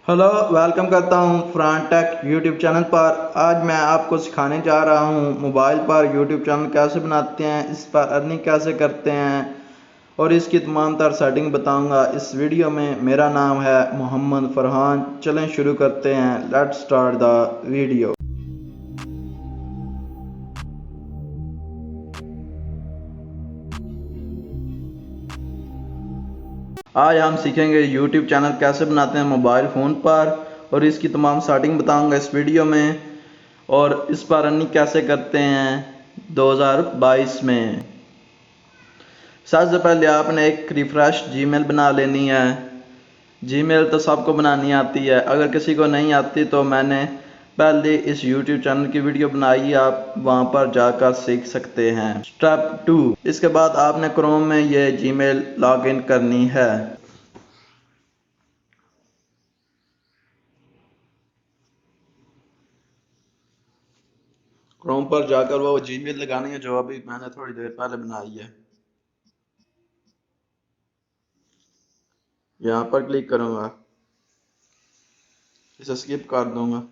Hello, welcome करता हूँ Farhan take YouTube channel पर। आज मैं आपको सिखाने जा रहा हूँ मोबाइल पर यूट्यूब चैनल कैसे बनाते हैं, इस पर अर्निंग कैसे करते हैं और इसकी तमाम तर सेटिंग बताऊँगा इस वीडियो में। मेरा नाम है मोहम्मद फरहान। चलें शुरू करते हैं। Let's start the video. आज हम सीखेंगे यूट्यूब चैनल कैसे बनाते हैं मोबाइल फ़ोन पर और इसकी तमाम सेटिंग बताऊंगा इस वीडियो में, और इस पर अर्निंग कैसे करते हैं 2022 में। सबसे पहले आपने एक रिफ्रेश जीमेल बना लेनी है। जीमेल तो सबको बनानी आती है, अगर किसी को नहीं आती तो मैंने पहले इस यूट्यूब चैनल की वीडियो बनाई, आप वहां पर जाकर सीख सकते हैं। स्टेप 2, इसके बाद आपने क्रोम में ये जीमेल लॉगिन करनी है। क्रोम पर जाकर वो जीमेल लगानी है जो अभी मैंने थोड़ी देर पहले बनाई है। यहाँ पर क्लिक करूंगा, इसे स्किप कर दूंगा।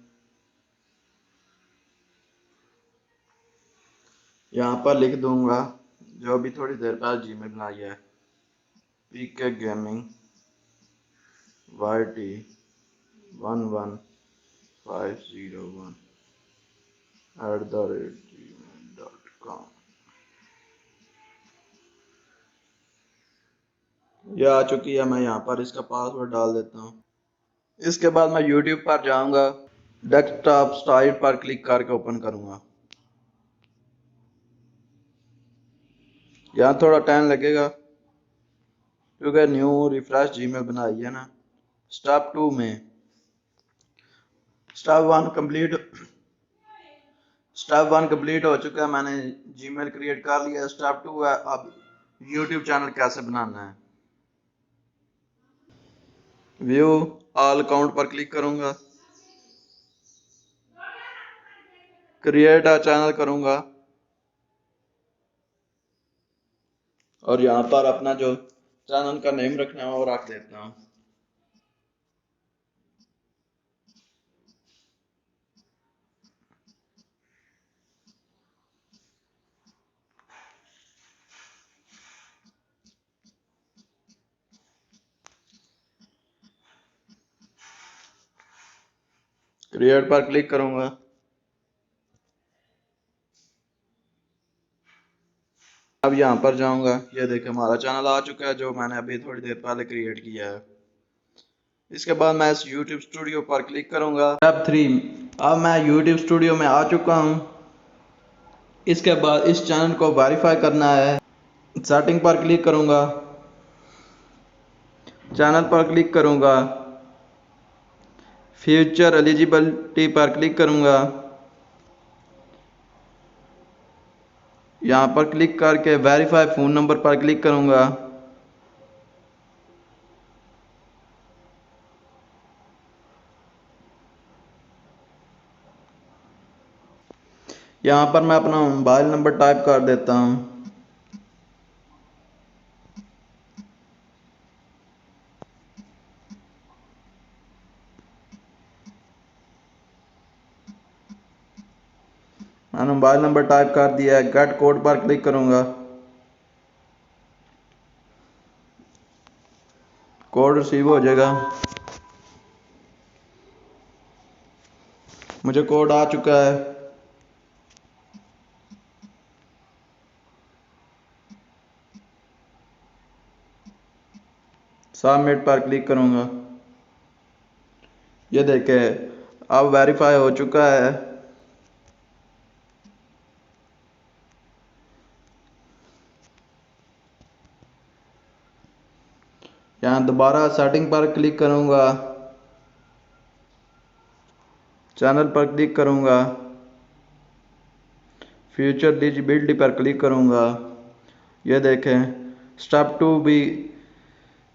यहाँ पर लिख दूंगा जो अभी थोड़ी देर पहले जीमेल बनाई है, पीके गेमिंग YT11501@gmail.com। यह आ चुकी है। मैं यहाँ पर इसका पासवर्ड डाल देता हूँ। इसके बाद मैं YouTube पर जाऊंगा, डेस्कटॉप स्टाइल पर क्लिक करके ओपन करूंगा। यहाँ थोड़ा टाइम लगेगा क्योंकि न्यू रिफ्रेश जीमेल बनाई है ना। स्टेप 2 में स्टेप वन कंप्लीट हो चुका है, मैंने जीमेल क्रिएट कर लिया। स्टेप 2 है अब यूट्यूब चैनल कैसे बनाना है। व्यू ऑल अकाउंट पर क्लिक करूंगा, क्रिएट अ चैनल करूंगा और यहाँ पर अपना जो चैनल का नेम रखना है वो रख देता हूँ। क्रिएट पर क्लिक करूंगा। अब यहाँ पर जाऊंगा, ये देखिए हमारा चैनल आ चुका है जो मैंने अभी थोड़ी देर पहले क्रिएट किया है। इसके बाद मैं इस YouTube स्टूडियो पर क्लिक करूंगा। स्टेप 3, अब मैं YouTube स्टूडियो में आ चुका हूँ। इसके बाद इस चैनल को वेरीफाई करना है। सेटिंग पर क्लिक करूंगा, चैनल पर क्लिक करूंगा, फ्यूचर एलिजिबिलिटी पर क्लिक करूंगा। यहाँ पर क्लिक करके वेरीफाई फ़ोन नंबर पर क्लिक करूंगा। यहाँ पर मैं अपना मोबाइल नंबर टाइप कर देता हूँ। मैंने मोबाइल नंबर टाइप कर दिया है। गेट कोड पर क्लिक करूंगा, कोड रिसीव हो जाएगा। मुझे कोड आ चुका है। सबमिट पर क्लिक करूंगा। ये देखें अब वेरीफाई हो चुका है। यहाँ दोबारा सेटिंग पर क्लिक करूंगा, चैनल पर क्लिक करूंगा, फ्यूचर एलिजिबिलिटी पर क्लिक करूंगा। ये देखें स्टेप 2 भी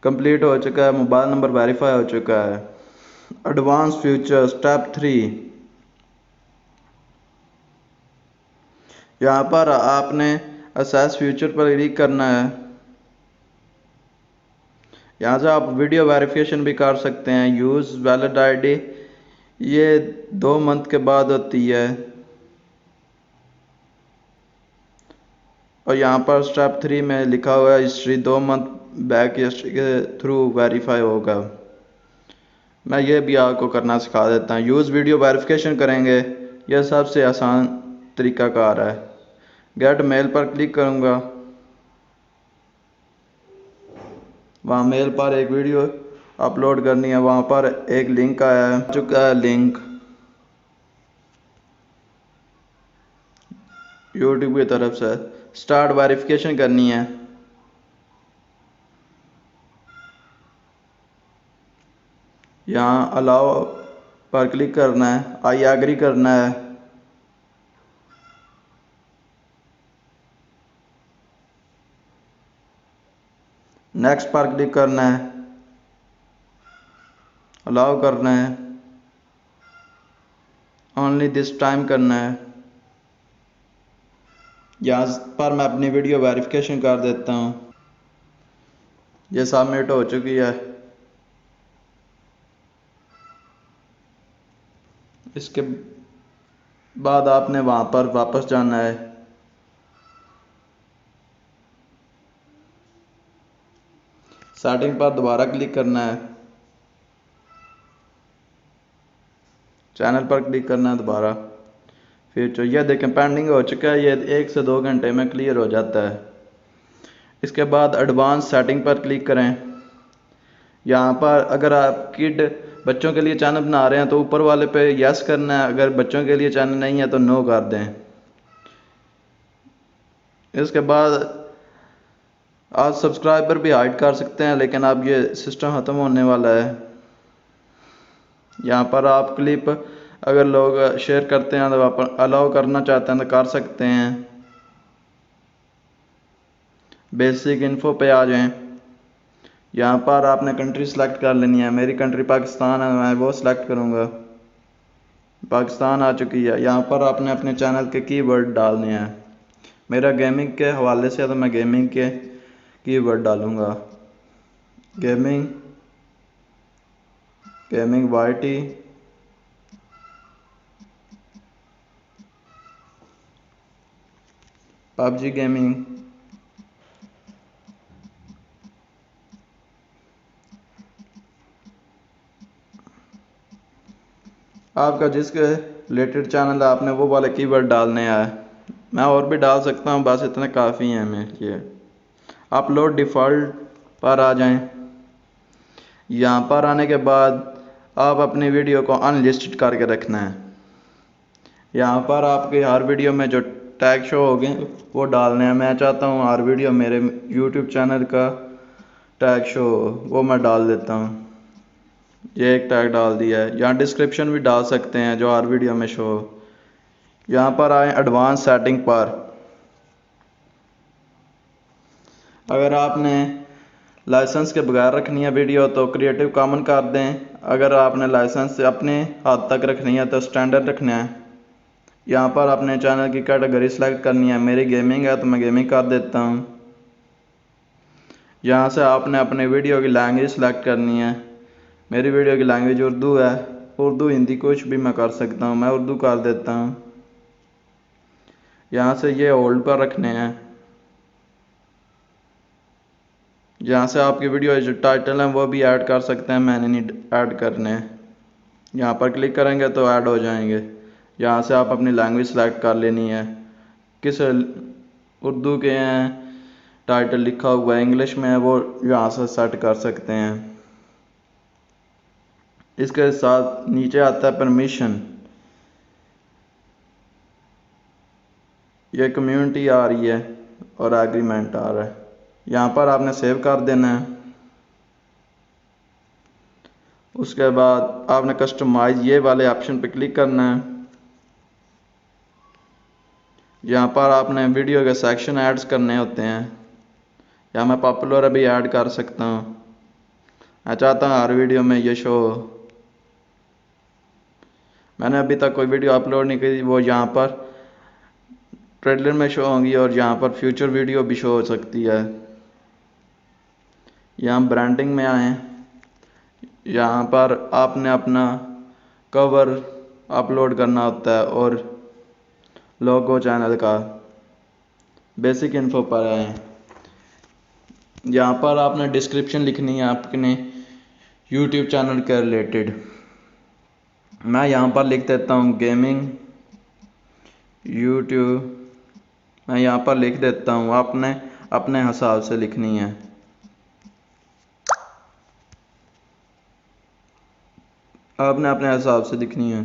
कंप्लीट हो चुका है, मोबाइल नंबर वेरीफाई हो चुका है। एडवांस फ्यूचर स्टेप 3, यहाँ पर आपने असेस फ्यूचर पर क्लिक करना है। यहाँ से आप वीडियो वेरिफिकेशन भी कर सकते हैं। यूज़ वैलिड आईडी, ये 2 मंथ के बाद होती है। और यहाँ पर स्टेप 3 में लिखा हुआ है हिस्ट्री 2 मंथ बैक हिस्ट्री के थ्रू वेरीफाई होगा। मैं ये भी आपको करना सिखा देता हूँ। यूज़ वीडियो वेरिफिकेशन करेंगे, यह सबसे आसान तरीकाकार है। गेट मेल पर क्लिक करूँगा, वहाँ मेल पर एक वीडियो अपलोड करनी है। वहाँ पर एक लिंक आया है, चुका है लिंक यूट्यूब की तरफ से। स्टार्ट वेरिफिकेशन करनी है। यहाँ अलाउ पर क्लिक करना है, आई एग्री करना है। नेक्स्ट पर क्लिक करना है, अलाउ करना है, ओनली दिस टाइम करना है। यहाँ पर मैं अपनी वीडियो वेरिफिकेशन कर देता हूँ। ये सबमिट हो चुकी है। इसके बाद आपने वहाँ पर वापस जाना है। सेटिंग पर दोबारा क्लिक करना है, चैनल पर क्लिक करना है दोबारा। फिर जो ये देखें पेंडिंग हो चुका है, ये 1 से 2 घंटे में क्लियर हो जाता है। इसके बाद एडवांस सेटिंग पर क्लिक करें। यहाँ पर अगर आप किड बच्चों के लिए चैनल बना रहे हैं तो ऊपर वाले पे यस करना है, अगर बच्चों के लिए चैनल नहीं है तो नो कर दें। इसके बाद आप सब्सक्राइबर भी हाइड कर सकते हैं, लेकिन अब ये सिस्टम ख़त्म होने वाला है। यहाँ पर आप क्लिप अगर लोग शेयर करते हैं तो आप अलाउ करना चाहते हैं तो कर सकते हैं। बेसिक इन्फो पे आ जाएं। यहाँ पर आपने कंट्री सेलेक्ट कर लेनी है। मेरी कंट्री पाकिस्तान है, मैं वो सिलेक्ट करूँगा। पाकिस्तान आ चुकी है। यहाँ पर आपने अपने चैनल के कीवर्ड डालने हैं। मेरा गेमिंग के हवाले से है तो मैं गेमिंग के कीवर्ड डालूँगा। Gaming, gaming YT, PUBG gaming, आपका जिसके रिलेटेड चैनल है आपने वो वाले कीवर्ड डालने हैं। मैं और भी डाल सकता हूँ, बस इतने काफ़ी हैं मेरे लिए। अपलोड डिफ़ॉल्ट पर आ जाएं। यहाँ पर आने के बाद आप अपनी वीडियो को अनलिस्टेड करके रखना है। यहाँ पर आपके हर वीडियो में जो टैग शो हो गए वो डालने हैं। मैं चाहता हूँ हर वीडियो मेरे यूट्यूब चैनल का टैग शो हो, वो मैं डाल देता हूँ। ये एक टैग डाल दिया है। यहाँ डिस्क्रिप्शन भी डाल सकते हैं जो हर वीडियो में शो हो। यहाँ पर आए एडवांस सेटिंग पर। अगर आपने लाइसेंस के बगैर रखनी है वीडियो तो क्रिएटिव कॉमन कर दें। अगर आपने लाइसेंस से अपने हद तक रखनी है तो स्टैंडर्ड रखना है। यहाँ पर अपने चैनल की कैटेगरी सेलेक्ट करनी है। मेरी गेमिंग है तो मैं गेमिंग कर देता हूँ। यहाँ से आपने अपने वीडियो की लैंग्वेज सेलेक्ट करनी है। मेरी वीडियो की लैंग्वेज उर्दू है। उर्दू हिंदी कुछ भी मैं कर सकता हूँ, मैं उर्दू कर देता हूँ। यहाँ से ये होल्ड पर रखने हैं। यहाँ से आपकी वीडियो जो टाइटल है वो भी ऐड कर सकते हैं, मैंने नहीं ऐड करने। यहाँ पर क्लिक करेंगे तो ऐड हो जाएंगे। यहाँ से आप अपनी लैंग्वेज सेलेक्ट कर लेनी है। किस उर्दू के हैं, टाइटल लिखा हुआ है इंग्लिश में है, वो यहाँ से सेट कर सकते हैं। इसके साथ नीचे आता है परमिशन। ये कम्युनिटी आ रही है और एग्रीमेंट आ रहा है। यहाँ पर आपने सेव कर देना है। उसके बाद आपने कस्टमाइज ये वाले ऑप्शन पे क्लिक करना है। यहाँ पर आपने वीडियो के सेक्शन ऐड्स करने होते हैं। या मैं पॉपुलर अभी ऐड कर सकता हूँ। मैं चाहता हूँ हर वीडियो में ये शो हो। मैंने अभी तक कोई वीडियो अपलोड नहीं की, वो यहाँ पर ट्रेलर में शो होंगी और यहाँ पर फ्यूचर वीडियो भी शो हो सकती है। यहाँ ब्रांडिंग में आए, यहाँ पर आपने अपना कवर अपलोड करना होता है और लोगो चैनल का। बेसिक इन्फो पर आए, यहाँ पर आपने डिस्क्रिप्शन लिखनी है अपने यूट्यूब चैनल के रिलेटेड। मैं यहाँ पर लिख देता हूँ गेमिंग यूट्यूब, मैं यहाँ पर लिख देता हूँ, आपने अपने हिसाब से लिखनी है। आपने अपने हिसाब से लिखनी है।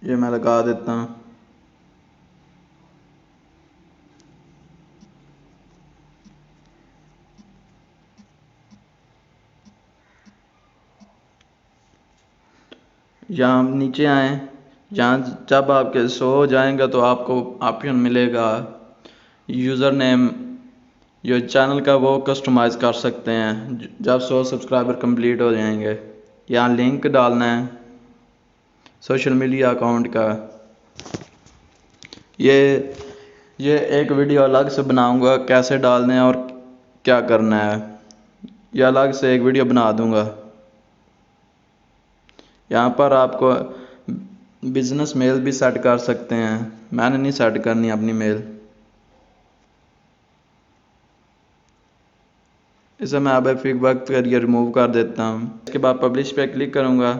ये मैं लगा देता हूँ। यहाँ नीचे आए, यहाँ जब आपके 100 हो जाएंगे तो आपको ऑप्शन मिलेगा यूज़र नेम, जो चैनल का वो कस्टमाइज़ कर सकते हैं जब 100 सब्सक्राइबर कंप्लीट हो जाएंगे। यहाँ लिंक डालना है सोशल मीडिया अकाउंट का। ये एक वीडियो अलग से बनाऊंगा कैसे डालना है और क्या करना है, ये अलग से एक वीडियो बना दूंगा। यहाँ पर आपको बिजनेस मेल भी सेट कर सकते हैं, मैंने नहीं सेट करनी अपनी मेल। इसे मैं अब फिर वक्त करके रिमूव कर देता हूँ। इसके बाद पब्लिश पे क्लिक करूँगा।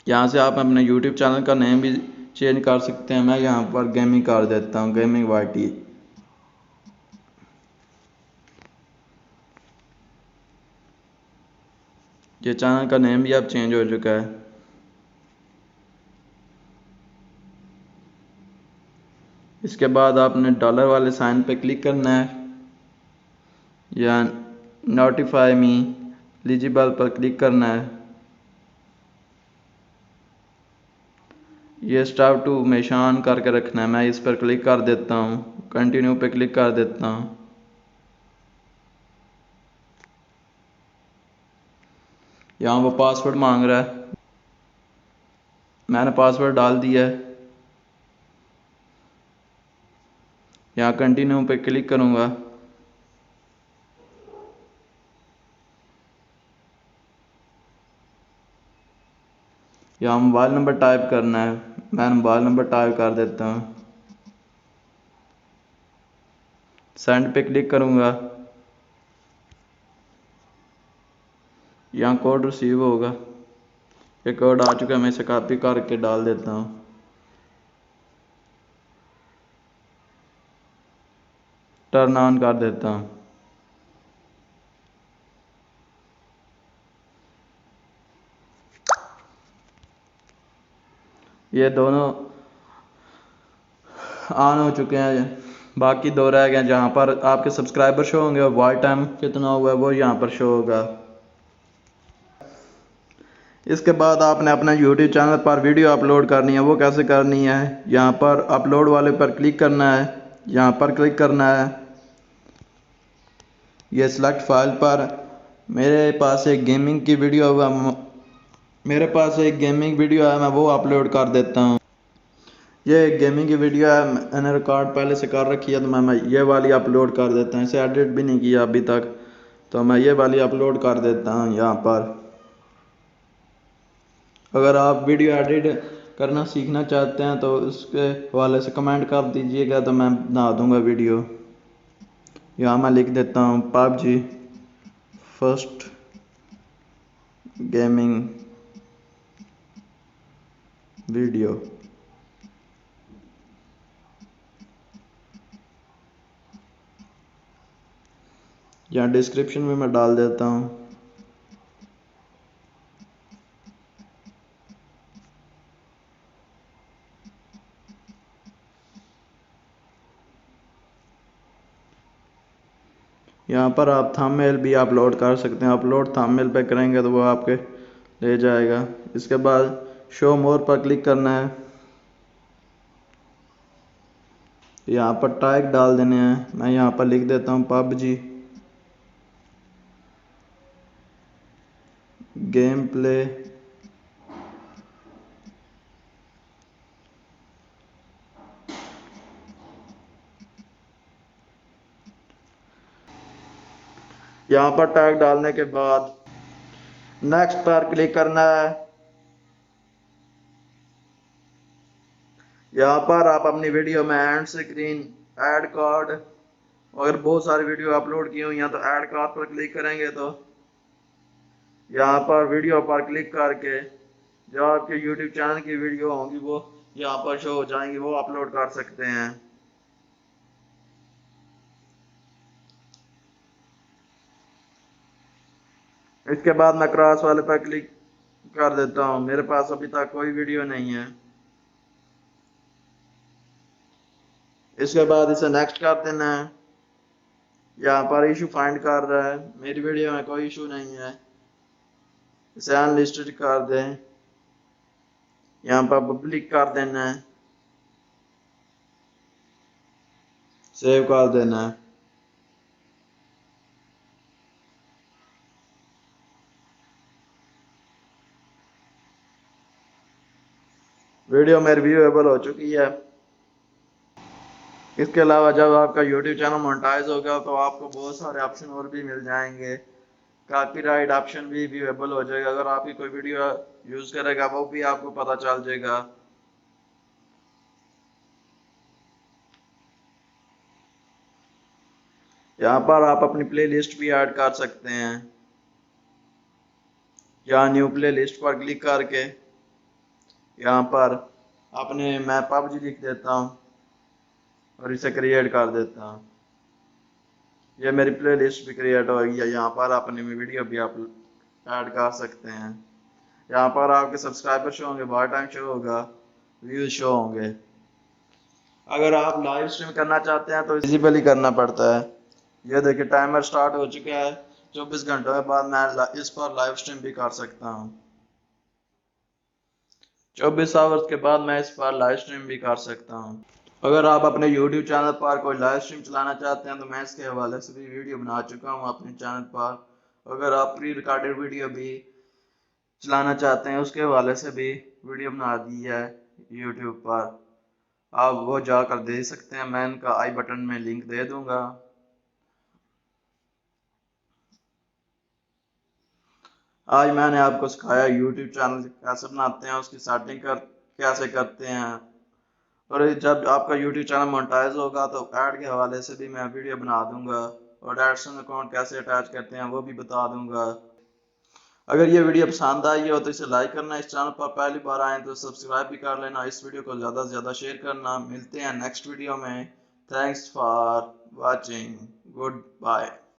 यहाँ से आप अपने YouTube चैनल का नेम भी चेंज कर सकते हैं। मैं यहाँ पर गेमिंग कर देता हूँ, गेमिंग वाईटी। ये चैनल का नेम भी अब चेंज हो चुका है। इसके बाद आपने डॉलर वाले साइन पे क्लिक करना है या नोटिफाई मी एलिजिबल पर क्लिक करना है। ये स्टार्ट टू हमेशा ऑन करके रखना है। मैं इस पर क्लिक कर देता हूँ, कंटिन्यू पे क्लिक कर देता हूँ। यहाँ वो पासवर्ड मांग रहा है, मैंने पासवर्ड डाल दिया है। यहाँ कंटिन्यू पे क्लिक करूँगा। यहाँ मोबाइल नंबर टाइप करना है, मैं मोबाइल नंबर टाइप कर देता हूँ। सेंड पे क्लिक करूँगा। यहाँ कोड रिसीव होगा, ये कोड आ चुका है, मैं इसे कॉपी करके डाल देता हूँ। टर्न ऑन कर देता हूँ। ये दोनों ऑन हो चुके हैं, बाकी दो रह गए जहाँ पर आपके सब्सक्राइबर शो होंगे और वॉच टाइम कितना हुआ है वो यहाँ पर शो होगा। इसके बाद आपने अपना YouTube चैनल पर वीडियो अपलोड करनी है। वो कैसे करनी है, यहाँ पर अपलोड वाले पर क्लिक करना है, यहाँ पर क्लिक करना है, ये सिलेक्ट फाइल पर। मेरे पास एक गेमिंग की वीडियो है, मैं वो अपलोड कर देता हूँ। ये एक गेमिंग की वीडियो है, मैंने रिकॉर्ड पहले से कर रखी है, तो मैं ये वाली अपलोड कर देता हूँ। इसे एडिट भी नहीं किया अभी तक, तो मैं ये वाली अपलोड कर देता हूँ यहाँ पर। अगर आप वीडियो एडिट करना सीखना चाहते हैं तो उसके हवाले से कमेंट कर दीजिएगा, तो मैं बना दूंगा वीडियो। यहाँ मैं लिख देता हूँ PUBG फर्स्ट गेमिंग वीडियो। यहाँ डिस्क्रिप्शन में मैं डाल देता हूँ। यहाँ पर आप थंबनेल भी अपलोड कर सकते हैं। अपलोड थंबनेल पे करेंगे तो वो आपके ले जाएगा। इसके बाद शो मोर पर क्लिक करना है। यहाँ पर टैग डाल देने हैं। मैं यहाँ पर लिख देता हूँ PUBG गेम प्ले यहाँ पर टैग डालने के बाद नेक्स्ट पर क्लिक करना है। यहाँ पर आप अपनी वीडियो में एंड स्क्रीन, ऐड कार्ड, अगर बहुत सारी वीडियो अपलोड की हुई हैं तो ऐड कार्ड पर क्लिक करेंगे तो यहाँ पर वीडियो पर क्लिक करके जो आपके YouTube चैनल की वीडियो होंगी वो यहाँ पर शो हो जाएंगी, वो अपलोड कर सकते हैं। इसके बाद मैं क्रॉस वाले पर क्लिक कर देता हूँ। मेरे पास अभी तक कोई वीडियो नहीं है। इसके बाद इसे नेक्स्ट कर देना है। यहाँ पर इशू फाइंड कर रहा है, मेरी वीडियो में कोई इशू नहीं है, इसे अनलिस्टेड कर दें। यहाँ पर पब्लिक कर देना है, सेव कर देना है। वीडियो मेरी व्यूएबल हो चुकी है। इसके अलावा जब आपका YouTube चैनल मोनेटाइज होगा तो आपको बहुत सारे ऑप्शन और भी मिल जाएंगे। कॉपीराइट ऑप्शन भी व्यूएबल हो जाएगा। अगर आपकी कोई वीडियो यूज करेगा वो भी आपको पता चल जाएगा। यहाँ पर आप अपनी प्लेलिस्ट भी ऐड कर सकते हैं। यहाँ न्यू प्लेलिस्ट पर क्लिक करके यहाँ पर अपने मैं PUBG लिख देता हूँ और इसे क्रिएट कर देता हूँ। ये मेरी प्लेलिस्ट भी क्रिएट हो गई है। यहाँ पर अपनी वीडियो भी आप ऐड कर सकते हैं। यहाँ पर आपके सब्सक्राइबर शो होंगे, वॉच टाइम शो होगा, व्यूज शो होंगे। अगर आप लाइव स्ट्रीम करना चाहते हैं तो विजिबली करना पड़ता है। ये देखिए टाइमर स्टार्ट हो चुका है। 24 घंटों के बाद मैं इस पर लाइव स्ट्रीम भी कर सकता हूँ। 24 आवर्स के बाद मैं इस पर लाइव स्ट्रीम भी कर सकता हूँ। अगर आप अपने YouTube चैनल पर कोई लाइव स्ट्रीम चलाना चाहते हैं तो मैं इसके हवाले से भी वीडियो बना चुका हूँ अपने चैनल पर। अगर आप प्री रिकॉर्डेड वीडियो भी चलाना चाहते हैं उसके हवाले से भी वीडियो बना दी है YouTube पर, आप वो जाकर दे सकते हैं। मैं इनका आई बटन में लिंक दे दूंगा। आज मैंने आपको सिखाया YouTube चैनल कैसे बनाते हैं, उसकी सेटिंग कैसे करते हैं। और जब आपका YouTube चैनल मोनेटाइज होगा तो ऐड के हवाले से भी मैं वीडियो बना दूंगा और एडसेंस अकाउंट कैसे अटैच करते हैं वो भी बता दूंगा। अगर ये वीडियो पसंद आई हो तो इसे लाइक करना, इस चैनल पर पहली बार आए तो सब्सक्राइब भी कर लेना, इस वीडियो को ज़्यादा से ज़्यादा शेयर करना। मिलते हैं नेक्स्ट वीडियो में। Thanks for watching, good bye.